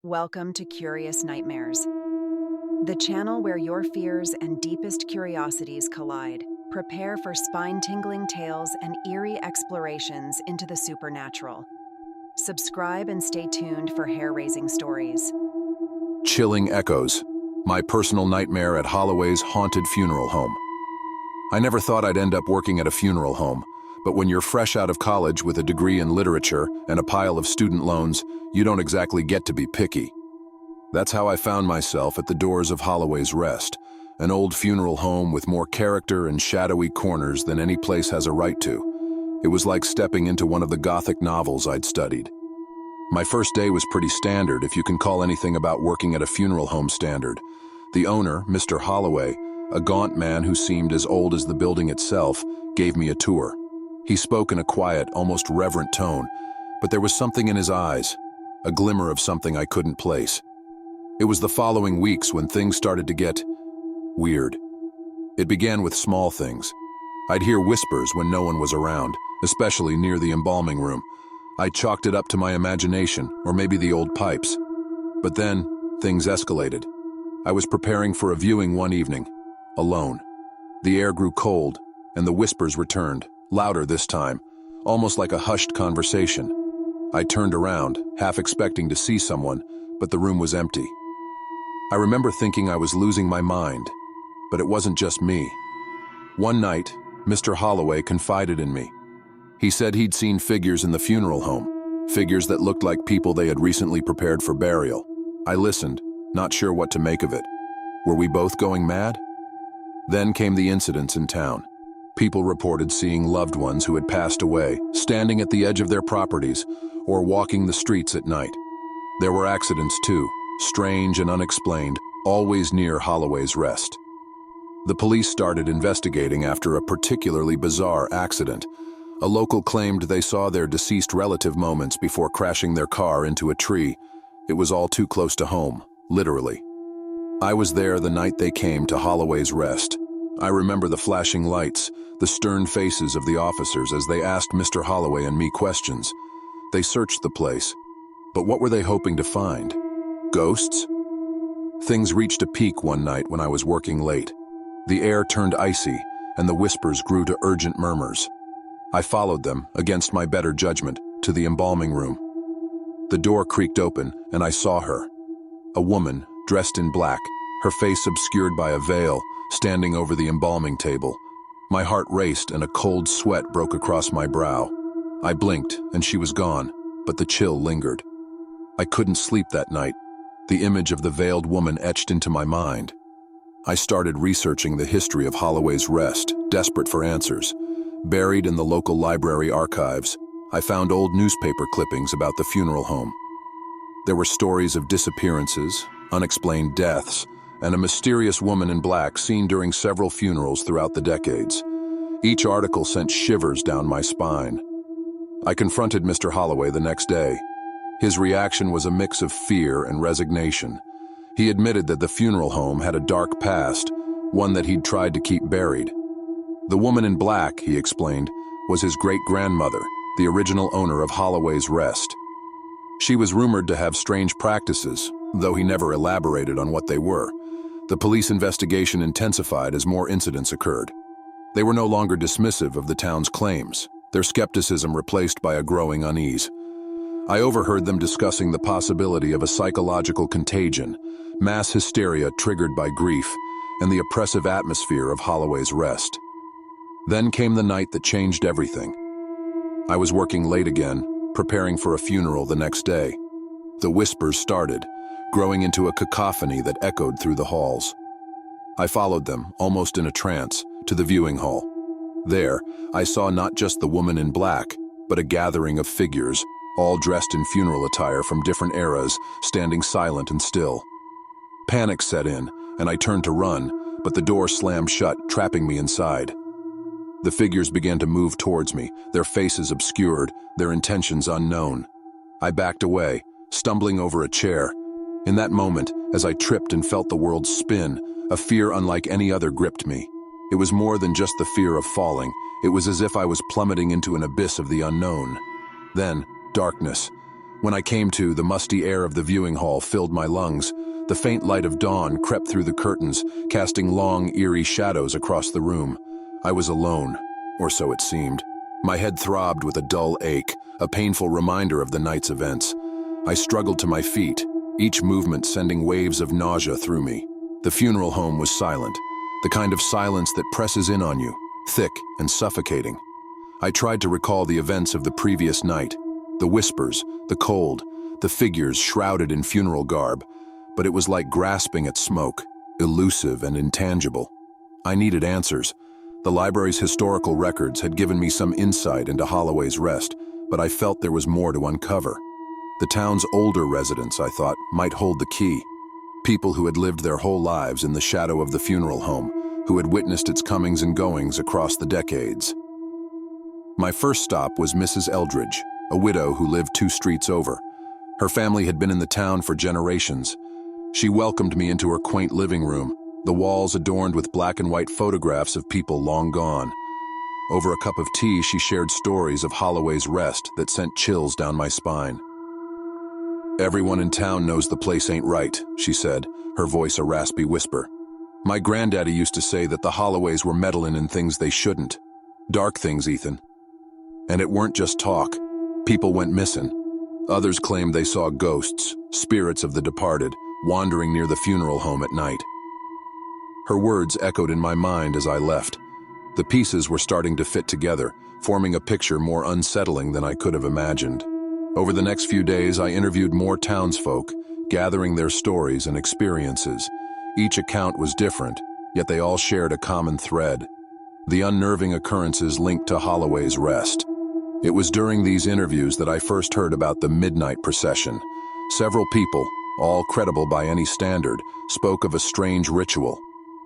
Welcome to Curious Nightmares, the channel where your fears and deepest curiosities collide. Prepare for spine-tingling tales and eerie explorations into the supernatural. Subscribe and stay tuned for hair-raising stories. Chilling echoes. My personal nightmare at Holloway's haunted funeral home. I never thought I'd end up working at a funeral home, but when you're fresh out of college with a degree in literature and a pile of student loans, you don't exactly get to be picky. That's how I found myself at the doors of Holloway's Rest, an old funeral home with more character and shadowy corners than any place has a right to. It was like stepping into one of the Gothic novels I'd studied. My first day was pretty standard, if you can call anything about working at a funeral home standard. The owner, Mr. Holloway, a gaunt man who seemed as old as the building itself, gave me a tour. He spoke in a quiet, almost reverent tone, but there was something in his eyes, a glimmer of something I couldn't place. It was the following weeks when things started to get weird. It began with small things. I'd hear whispers when no one was around, especially near the embalming room. I chalked it up to my imagination, or maybe the old pipes. But then, things escalated. I was preparing for a viewing one evening, alone. The air grew cold, and the whispers returned, louder this time, almost like a hushed conversation. I turned around, half expecting to see someone, but the room was empty. I remember thinking I was losing my mind, but it wasn't just me. One night, Mr. Holloway confided in me. He said he'd seen figures in the funeral home, figures that looked like people they had recently prepared for burial. I listened, not sure what to make of it. Were we both going mad? Then came the incidents in town. People reported seeing loved ones who had passed away, standing at the edge of their properties, or walking the streets at night. There were accidents too, strange and unexplained, always near Holloway's Rest. The police started investigating after a particularly bizarre accident. A local claimed they saw their deceased relative moments before crashing their car into a tree. It was all too close to home, literally. I was there the night they came to Holloway's Rest. I remember the flashing lights, the stern faces of the officers as they asked Mr. Holloway and me questions. They searched the place, but what were they hoping to find? Ghosts? Things reached a peak one night when I was working late. The air turned icy, and the whispers grew to urgent murmurs. I followed them, against my better judgment, to the embalming room. The door creaked open, and I saw her. A woman, dressed in black, her face obscured by a veil, standing over the embalming table. My heart raced and a cold sweat broke across my brow. I blinked, and she was gone, but the chill lingered. I couldn't sleep that night. The image of the veiled woman etched into my mind. I started researching the history of Holloway's Rest, desperate for answers. Buried in the local library archives, I found old newspaper clippings about the funeral home. There were stories of disappearances, unexplained deaths, and a mysterious woman in black seen during several funerals throughout the decades. Each article sent shivers down my spine. I confronted Mr. Holloway the next day. His reaction was a mix of fear and resignation. He admitted that the funeral home had a dark past, one that he'd tried to keep buried. The woman in black, he explained, was his great-grandmother, the original owner of Holloway's Rest. She was rumored to have strange practices, though he never elaborated on what they were. The police investigation intensified as more incidents occurred. They were no longer dismissive of the town's claims, their skepticism replaced by a growing unease. I overheard them discussing the possibility of a psychological contagion, mass hysteria triggered by grief, and the oppressive atmosphere of Holloway's Rest. Then came the night that changed everything. I was working late again, preparing for a funeral the next day. The whispers started, growing into a cacophony that echoed through the halls. I followed them, almost in a trance, to the viewing hall. There, I saw not just the woman in black, but a gathering of figures, all dressed in funeral attire from different eras, standing silent and still. Panic set in, and I turned to run, but the door slammed shut, trapping me inside. The figures began to move towards me, their faces obscured, their intentions unknown. I backed away, stumbling over a chair. In that moment, as I tripped and felt the world spin, a fear unlike any other gripped me. It was more than just the fear of falling. It was as if I was plummeting into an abyss of the unknown. Then, darkness. When I came to, the musty air of the viewing hall filled my lungs. The faint light of dawn crept through the curtains, casting long, eerie shadows across the room. I was alone, or so it seemed. My head throbbed with a dull ache, a painful reminder of the night's events. I struggled to my feet, each movement sending waves of nausea through me. The funeral home was silent, the kind of silence that presses in on you, thick and suffocating. I tried to recall the events of the previous night, the whispers, the cold, the figures shrouded in funeral garb, but it was like grasping at smoke, elusive and intangible. I needed answers. The library's historical records had given me some insight into Holloway's rest, but I felt there was more to uncover. The town's older residents, I thought, might hold the key. People who had lived their whole lives in the shadow of the funeral home, who had witnessed its comings and goings across the decades. My first stop was Mrs. Eldridge, a widow who lived 2 streets over. Her family had been in the town for generations. She welcomed me into her quaint living room, the walls adorned with black and white photographs of people long gone. Over a cup of tea, she shared stories of Holloway's rest that sent chills down my spine. "Everyone in town knows the place ain't right," she said, her voice a raspy whisper. "My granddaddy used to say that the Holloways were meddling in things they shouldn't. Dark things, Ethan. And it weren't just talk. People went missing. Others claimed they saw ghosts, spirits of the departed, wandering near the funeral home at night." Her words echoed in my mind as I left. The pieces were starting to fit together, forming a picture more unsettling than I could have imagined. Over the next few days, I interviewed more townsfolk, gathering their stories and experiences. Each account was different, yet they all shared a common thread: the unnerving occurrences linked to Holloway's rest. It was during these interviews that I first heard about the midnight procession. Several people, all credible by any standard, spoke of a strange ritual.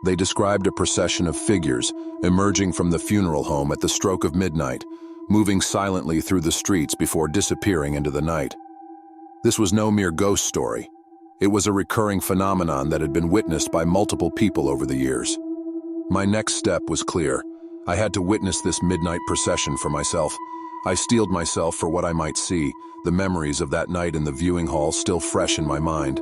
They described a procession of figures emerging from the funeral home at the stroke of midnight, moving silently through the streets before disappearing into the night. This was no mere ghost story. It was a recurring phenomenon that had been witnessed by multiple people over the years. My next step was clear. I had to witness this midnight procession for myself. I steeled myself for what I might see, the memories of that night in the viewing hall still fresh in my mind.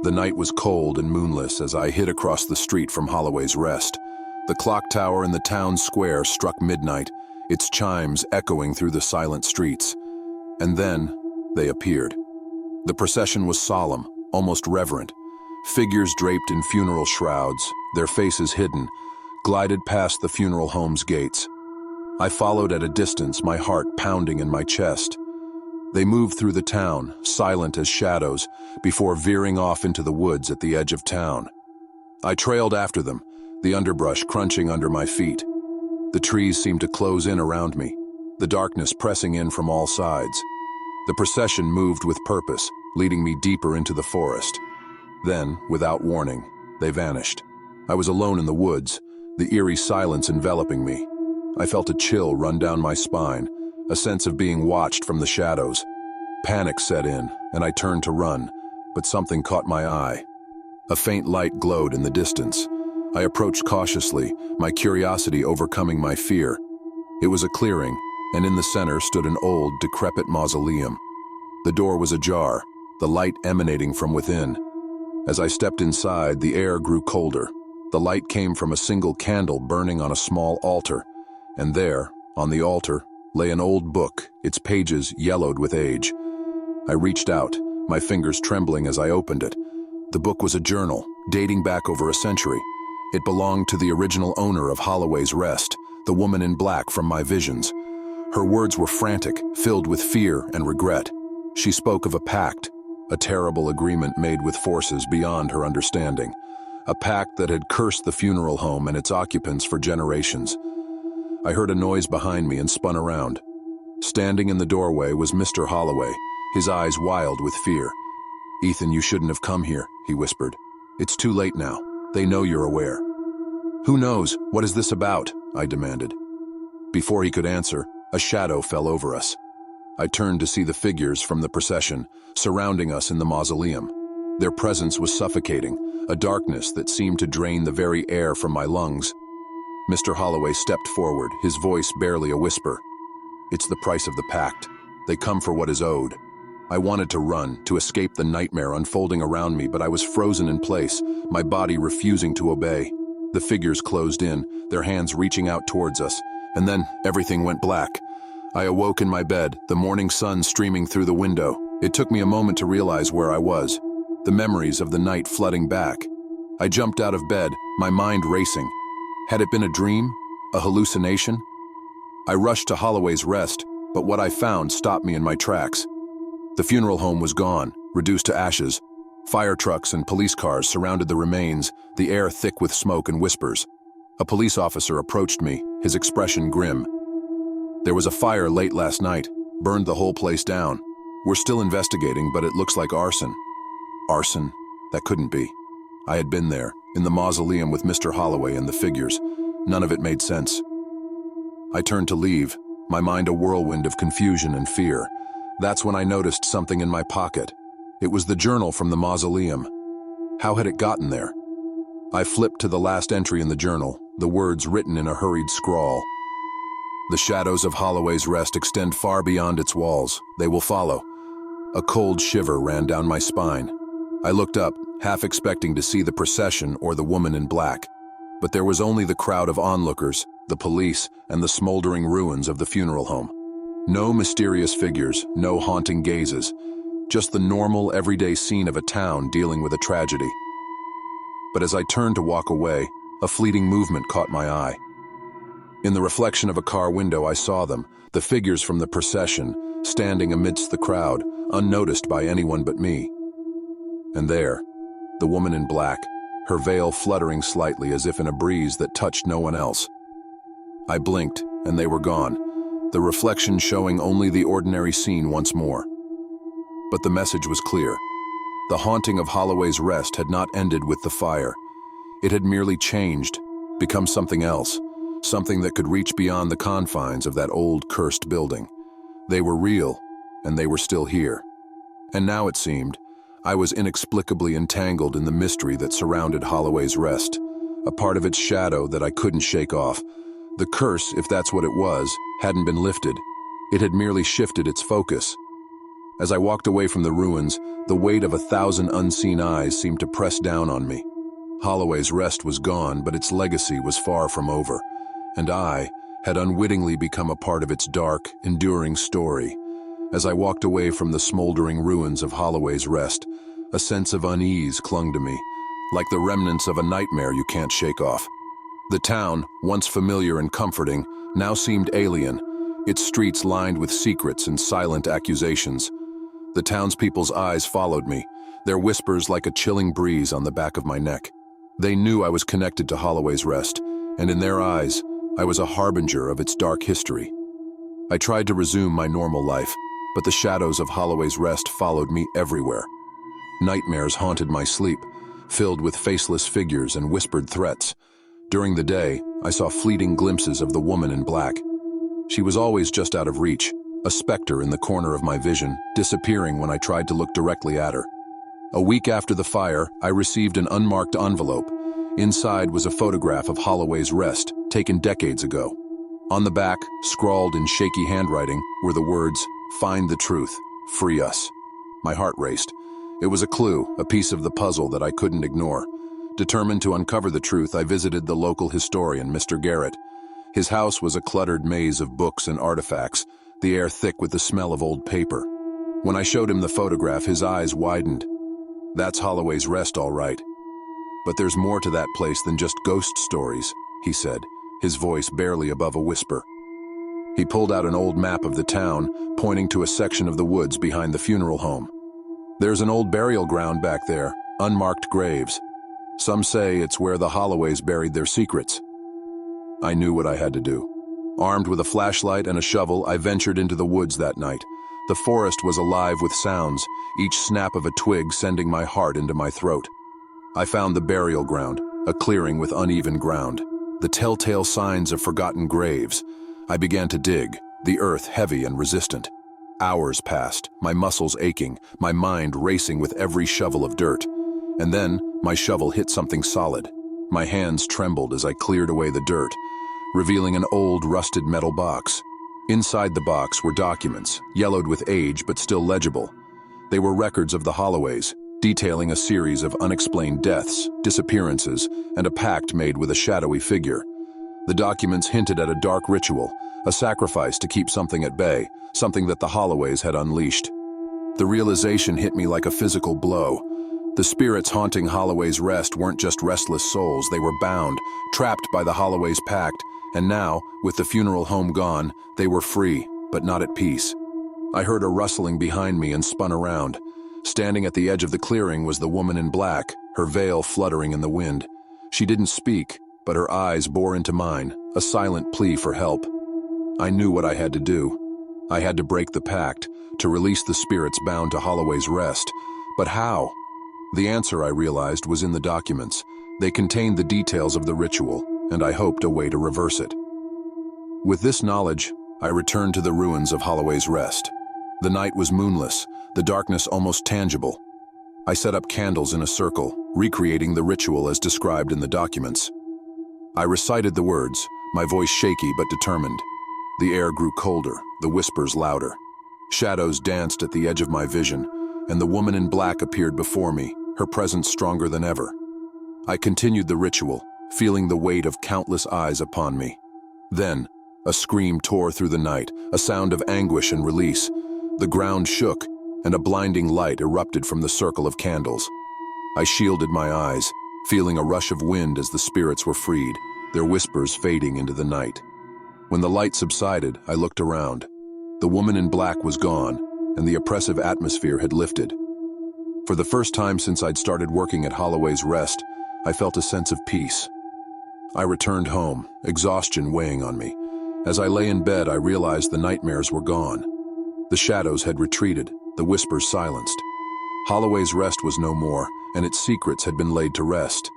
The night was cold and moonless as I hid across the street from Holloway's rest. The clock tower in the town square struck midnight, its chimes echoing through the silent streets. And then they appeared. The procession was solemn, almost reverent. Figures draped in funeral shrouds, their faces hidden, glided past the funeral home's gates. I followed at a distance, my heart pounding in my chest. They moved through the town, silent as shadows, before veering off into the woods at the edge of town. I trailed after them, the underbrush crunching under my feet. The trees seemed to close in around me, the darkness pressing in from all sides. The procession moved with purpose, leading me deeper into the forest. Then, without warning, they vanished. I was alone in the woods, the eerie silence enveloping me. I felt a chill run down my spine, a sense of being watched from the shadows. Panic set in, and I turned to run, but something caught my eye. A faint light glowed in the distance. I approached cautiously, my curiosity overcoming my fear. It was a clearing, and in the center stood an old, decrepit mausoleum. The door was ajar, the light emanating from within. As I stepped inside, the air grew colder. The light came from a single candle burning on a small altar, and there, on the altar, lay an old book, its pages yellowed with age. I reached out, my fingers trembling as I opened it. The book was a journal, dating back over a century. It belonged to the original owner of Holloway's Rest, the woman in black from my visions. Her words were frantic, filled with fear and regret. She spoke of a pact, a terrible agreement made with forces beyond her understanding. A pact that had cursed the funeral home and its occupants for generations. I heard a noise behind me and spun around. Standing in the doorway was Mr. Holloway, his eyes wild with fear. "Ethan, you shouldn't have come here," he whispered. "It's too late now. They know you're aware." "Who knows? What is this about?" I demanded. Before he could answer, a shadow fell over us. I turned to see the figures from the procession, surrounding us in the mausoleum. Their presence was suffocating, a darkness that seemed to drain the very air from my lungs. Mr. Holloway stepped forward, his voice barely a whisper. "It's the price of the pact. They come for what is owed." I wanted to run, to escape the nightmare unfolding around me, but I was frozen in place, my body refusing to obey. The figures closed in, their hands reaching out towards us, and then everything went black. I awoke in my bed, the morning sun streaming through the window. It took me a moment to realize where I was, the memories of the night flooding back. I jumped out of bed, my mind racing. Had it been a dream? A hallucination? I rushed to Holloway's Rest, but what I found stopped me in my tracks. The funeral home was gone, reduced to ashes. Fire trucks and police cars surrounded the remains, the air thick with smoke and whispers. A police officer approached me, his expression grim. "There was a fire late last night, burned the whole place down. We're still investigating, but it looks like arson." Arson? That couldn't be. I had been there, in the mausoleum with Mr. Holloway and the figures. None of it made sense. I turned to leave, my mind a whirlwind of confusion and fear. That's when I noticed something in my pocket. It was the journal from the mausoleum. How had it gotten there? I flipped to the last entry in the journal, the words written in a hurried scrawl. "The shadows of Holloway's Rest extend far beyond its walls. They will follow." A cold shiver ran down my spine. I looked up, half expecting to see the procession or the woman in black. But there was only the crowd of onlookers, the police, and the smoldering ruins of the funeral home. No mysterious figures, no haunting gazes, just the normal, everyday scene of a town dealing with a tragedy. But as I turned to walk away, a fleeting movement caught my eye. In the reflection of a car window, I saw them, the figures from the procession, standing amidst the crowd, unnoticed by anyone but me. And there, the woman in black, her veil fluttering slightly as if in a breeze that touched no one else. I blinked, and they were gone, the reflection showing only the ordinary scene once more. But the message was clear. The haunting of Holloway's Rest had not ended with the fire. It had merely changed, become something else, something that could reach beyond the confines of that old, cursed building. They were real, and they were still here. And now it seemed, I was inexplicably entangled in the mystery that surrounded Holloway's Rest, a part of its shadow that I couldn't shake off. The curse, if that's what it was, hadn't been lifted. It had merely shifted its focus. As I walked away from the ruins, the weight of 1,000 unseen eyes seemed to press down on me. Holloway's Rest was gone, but its legacy was far from over, and I had unwittingly become a part of its dark, enduring story. As I walked away from the smoldering ruins of Holloway's Rest, a sense of unease clung to me, like the remnants of a nightmare you can't shake off. The town, once familiar and comforting, now seemed alien, its streets lined with secrets and silent accusations. The townspeople's eyes followed me, their whispers like a chilling breeze on the back of my neck. They knew I was connected to Holloway's Rest, and in their eyes, I was a harbinger of its dark history. I tried to resume my normal life, but the shadows of Holloway's Rest followed me everywhere. Nightmares haunted my sleep, filled with faceless figures and whispered threats. During the day, I saw fleeting glimpses of the woman in black. She was always just out of reach, a specter in the corner of my vision, disappearing when I tried to look directly at her. A week after the fire, I received an unmarked envelope. Inside was a photograph of Holloway's Rest, taken decades ago. On the back, scrawled in shaky handwriting, were the words, "Find the truth, free us." My heart raced. It was a clue, a piece of the puzzle that I couldn't ignore. Determined to uncover the truth, I visited the local historian, Mr. Garrett. His house was a cluttered maze of books and artifacts, the air thick with the smell of old paper. When I showed him the photograph, his eyes widened. "That's Holloway's Rest, all right. But there's more to that place than just ghost stories," he said, his voice barely above a whisper. He pulled out an old map of the town, pointing to a section of the woods behind the funeral home. "There's an old burial ground back there, unmarked graves. Some say it's where the Holloways buried their secrets." I knew what I had to do. Armed with a flashlight and a shovel, I ventured into the woods that night. The forest was alive with sounds, each snap of a twig sending my heart into my throat. I found the burial ground, a clearing with uneven ground, the telltale signs of forgotten graves. I began to dig, the earth heavy and resistant. Hours passed, my muscles aching, my mind racing with every shovel of dirt. And then, my shovel hit something solid. My hands trembled as I cleared away the dirt, revealing an old, rusted metal box. Inside the box were documents, yellowed with age but still legible. They were records of the Holloways, detailing a series of unexplained deaths, disappearances, and a pact made with a shadowy figure. The documents hinted at a dark ritual, a sacrifice to keep something at bay, something that the Holloways had unleashed. The realization hit me like a physical blow. The spirits haunting Holloway's Rest weren't just restless souls, they were bound, trapped by the Holloway's pact, and now, with the funeral home gone, they were free, but not at peace. I heard a rustling behind me and spun around. Standing at the edge of the clearing was the woman in black, her veil fluttering in the wind. She didn't speak, but her eyes bore into mine, a silent plea for help. I knew what I had to do. I had to break the pact, to release the spirits bound to Holloway's Rest. But how? The answer, I realized, was in the documents. They contained the details of the ritual, and I hoped a way to reverse it. With this knowledge, I returned to the ruins of Holloway's Rest. The night was moonless, the darkness almost tangible. I set up candles in a circle, recreating the ritual as described in the documents. I recited the words, my voice shaky but determined. The air grew colder, the whispers louder. Shadows danced at the edge of my vision, and the woman in black appeared before me, her presence stronger than ever. I continued the ritual, feeling the weight of countless eyes upon me. Then, a scream tore through the night, a sound of anguish and release. The ground shook, and a blinding light erupted from the circle of candles. I shielded my eyes, feeling a rush of wind as the spirits were freed, their whispers fading into the night. When the light subsided, I looked around. The woman in black was gone, and the oppressive atmosphere had lifted. For the first time since I'd started working at Holloway's Rest, I felt a sense of peace. I returned home, exhaustion weighing on me. As I lay in bed, I realized the nightmares were gone. The shadows had retreated, the whispers silenced. Holloway's Rest was no more, and its secrets had been laid to rest.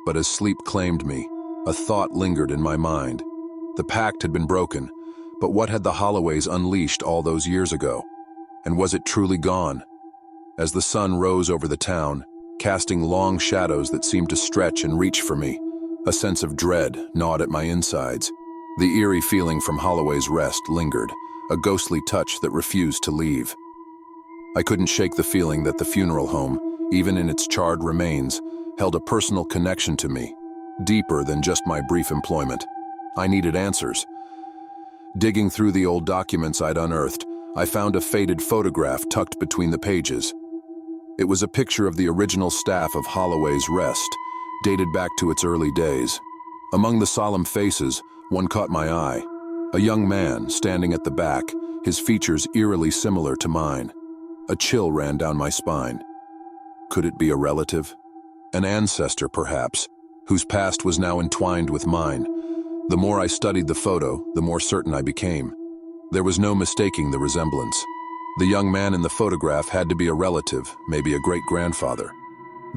But as sleep claimed me, a thought lingered in my mind. The pact had been broken, but what had the Holloways unleashed all those years ago? And was it truly gone? As the sun rose over the town, casting long shadows that seemed to stretch and reach for me, a sense of dread gnawed at my insides. The eerie feeling from Holloway's Rest lingered, a ghostly touch that refused to leave. I couldn't shake the feeling that the funeral home, even in its charred remains, held a personal connection to me, deeper than just my brief employment. I needed answers. Digging through the old documents I'd unearthed, I found a faded photograph tucked between the pages. It was a picture of the original staff of Holloway's Rest, dated back to its early days. Among the solemn faces, one caught my eye. A young man standing at the back, his features eerily similar to mine. A chill ran down my spine. Could it be a relative? An ancestor, perhaps, whose past was now entwined with mine. The more I studied the photo, the more certain I became. There was no mistaking the resemblance. The young man in the photograph had to be a relative, maybe a great-grandfather.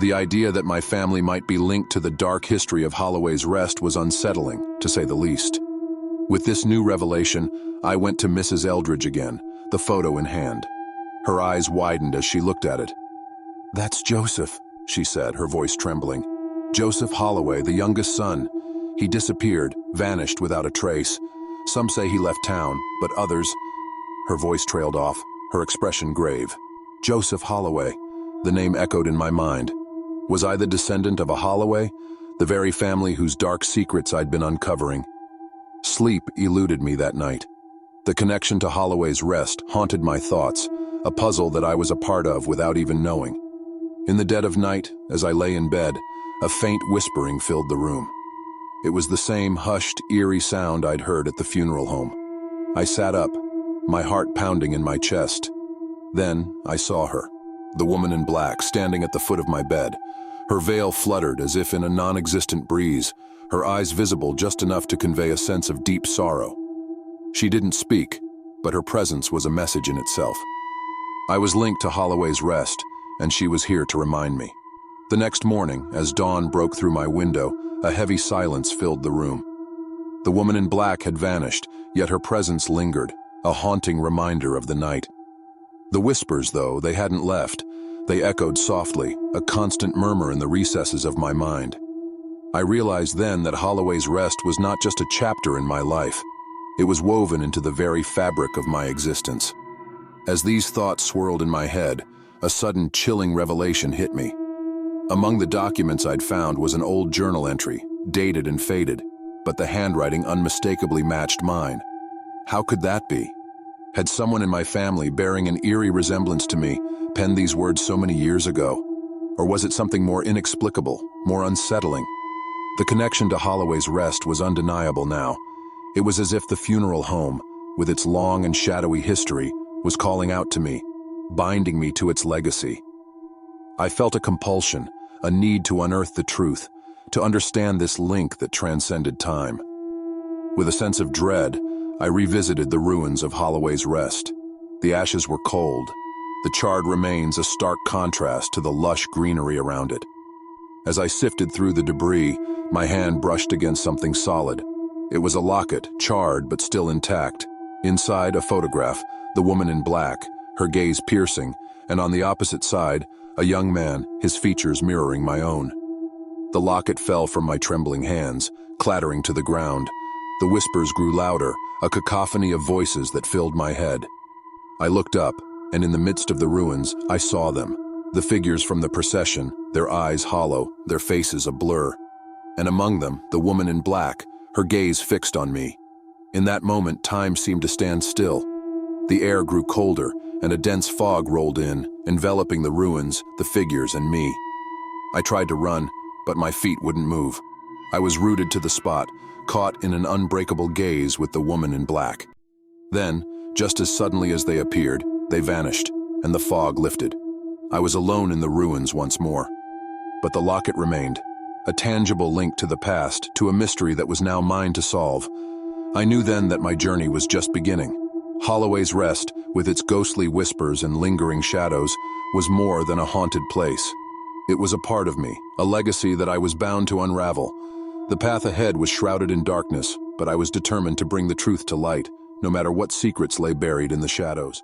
The idea that my family might be linked to the dark history of Holloway's Rest was unsettling, to say the least. With this new revelation, I went to Mrs. Eldridge again, the photo in hand. Her eyes widened as she looked at it. "That's Joseph," she said, her voice trembling. "Joseph Holloway, the youngest son. He disappeared, vanished without a trace. Some say he left town, but others—" Her voice trailed off, her expression grave. Joseph Holloway. The name echoed in my mind. Was I the descendant of a Holloway, the very family whose dark secrets I'd been uncovering? Sleep eluded me that night. The connection to Holloway's Rest haunted my thoughts, a puzzle that I was a part of without even knowing. In the dead of night, as I lay in bed, a faint whispering filled the room. It was the same hushed, eerie sound I'd heard at the funeral home. I sat up, my heart pounding in my chest. Then I saw her, the woman in black, standing at the foot of my bed. Her veil fluttered as if in a non-existent breeze, her eyes visible just enough to convey a sense of deep sorrow. She didn't speak, but her presence was a message in itself. I was linked to Holloway's Rest, and she was here to remind me. The next morning, as dawn broke through my window, a heavy silence filled the room. The woman in black had vanished, yet her presence lingered, a haunting reminder of the night. The whispers, though, they hadn't left. They echoed softly, a constant murmur in the recesses of my mind. I realized then that Holloway's Rest was not just a chapter in my life. It was woven into the very fabric of my existence. As these thoughts swirled in my head, a sudden chilling revelation hit me. Among the documents I'd found was an old journal entry, dated and faded, but the handwriting unmistakably matched mine. How could that be? Had someone in my family bearing an eerie resemblance to me penned these words so many years ago? Or was it something more inexplicable, more unsettling? The connection to Holloway's Rest was undeniable now. It was as if the funeral home, with its long and shadowy history, was calling out to me, binding me to its legacy. I felt a compulsion, a need to unearth the truth, to understand this link that transcended time. With a sense of dread, I revisited the ruins of Holloway's Rest. The ashes were cold, the charred remains a stark contrast to the lush greenery around it. As I sifted through the debris, my hand brushed against something solid. It was a locket, charred but still intact. Inside, a photograph, the woman in black, her gaze piercing, and on the opposite side, a young man, his features mirroring my own. The locket fell from my trembling hands, clattering to the ground. The whispers grew louder, a cacophony of voices that filled my head. I looked up, and in the midst of the ruins, I saw them. The figures from the procession, their eyes hollow, their faces a blur. And among them, the woman in black, her gaze fixed on me. In that moment, time seemed to stand still. The air grew colder, and a dense fog rolled in, enveloping the ruins, the figures, and me. I tried to run, but my feet wouldn't move. I was rooted to the spot, caught in an unbreakable gaze with the woman in black. Then, just as suddenly as they appeared, they vanished, and the fog lifted. I was alone in the ruins once more. But the locket remained, a tangible link to the past, to a mystery that was now mine to solve. I knew then that my journey was just beginning. Holloway's Rest, with its ghostly whispers and lingering shadows, was more than a haunted place. It was a part of me, a legacy that I was bound to unravel. The path ahead was shrouded in darkness, but I was determined to bring the truth to light, no matter what secrets lay buried in the shadows.